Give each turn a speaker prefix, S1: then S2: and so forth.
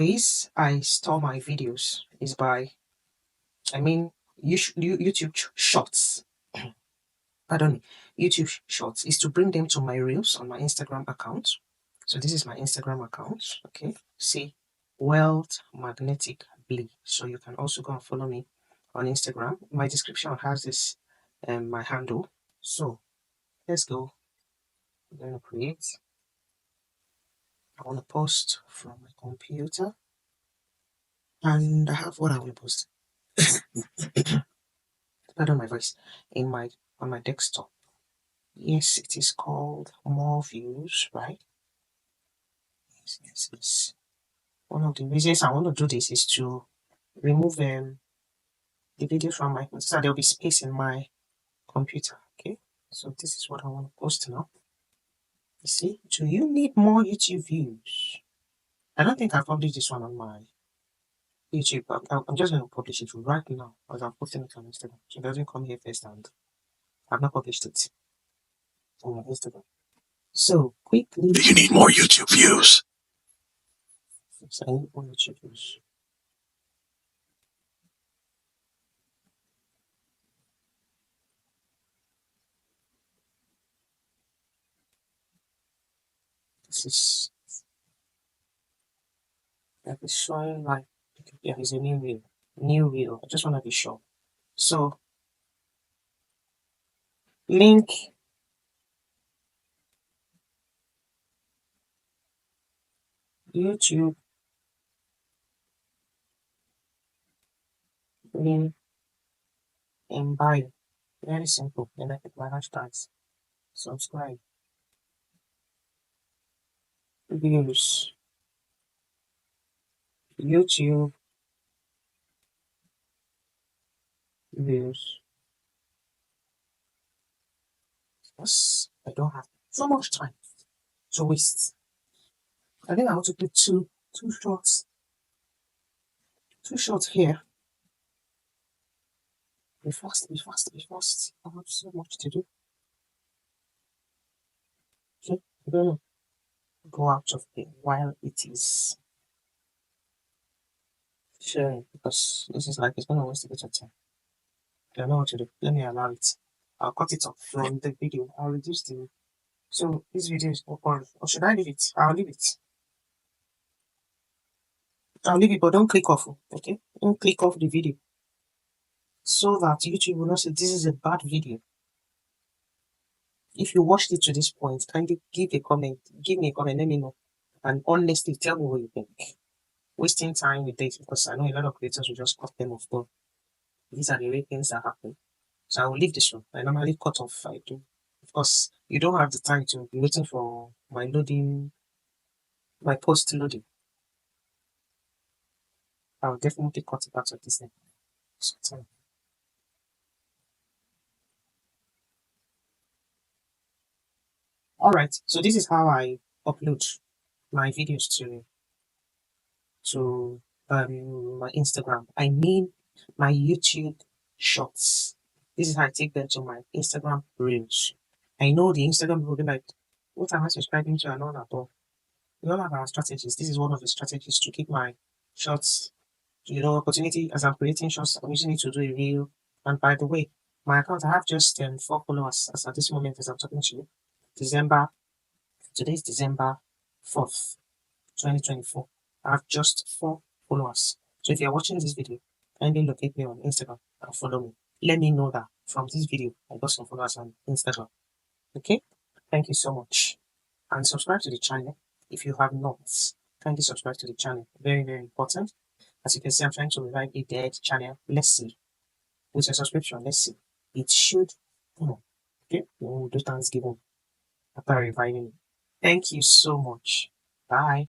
S1: ways I store my videos is by, YouTube Shorts. Pardon me, YouTube Shorts is to bring them to my Reels on my Instagram account. So this is my Instagram account. Okay, see, Wealth Magnetic Blee. So you can also go and follow me on Instagram. My description has this, my handle. So let's go. I'm going to create. I want to post from my computer, and I have what I want to post. Pardon my voice. On my desktop. Yes, it is called More Views, right? Yes. One of the reasons I want to do this is to remove the video from my computer, so there'll be space in my computer. Okay, so this is what I want to post now. You see, do you need more YouTube views? I don't think I published this one on my YouTube. I'm just going to publish it right now as I'm posting it on Instagram. So it doesn't come here first, and I've not published it on my Instagram. So quickly, do you need more YouTube views? Yes, I need more YouTube views. This is that is showing like, yeah, it's a new reel. New reel. I just want to be sure. So link YouTube link in bio. Very simple. Then I put my hashtags. Subscribe. Views. YouTube views. Yes, I don't have so much time to waste. I think I want to put two shots. Two shots here. Be fast. I have so much to do. Okay, I'm gonna go out of here while it is sharing, because this is like it's gonna waste a bit of time. I don't know what to do. Let me allow it. I'll cut it off from the video. I'll reduce the. So this video is open. Or should I leave it? I'll leave it. I'll leave it, but don't click off. Okay? Don't click off the video, so that YouTube will not say this is a bad video. If you watched it to this point, kindly give a comment. Give me a comment. Let me know. And honestly, tell me what you think. Wasting time with this, because I know a lot of creators will just cut them off. But these are the real things that happen. So I will leave this one. I normally cut off. I do. Of course, you don't have the time to be waiting for my post loading. I'll definitely cut it out of this thing. So, all right. So this is how I upload my videos to my Instagram. I mean my YouTube shorts. This is how I take them to my Instagram reels. I know the Instagram will be like, what am I subscribing to and all that, but we all have our strategies. This is one of the strategies to keep my shorts, opportunity as I'm creating shorts. I'm using it to do a reel. And by the way, my account, I have just 4 followers as at this moment as I'm talking to you. Today is December 4th, 2024. I have just 4 followers. So if you're watching this video, kindly locate me on Instagram and follow me. Let me know that from this video, I got some followers on Instagram. Okay? Thank you so much. And subscribe to the channel if you have not. Kindly subscribe to the channel. Very, very important. As you can see, I'm trying to revive a dead channel. Let's see. With your subscription, let's see. It should come on. Okay? We'll do Thanksgiving after reviving it. Thank you so much. Bye.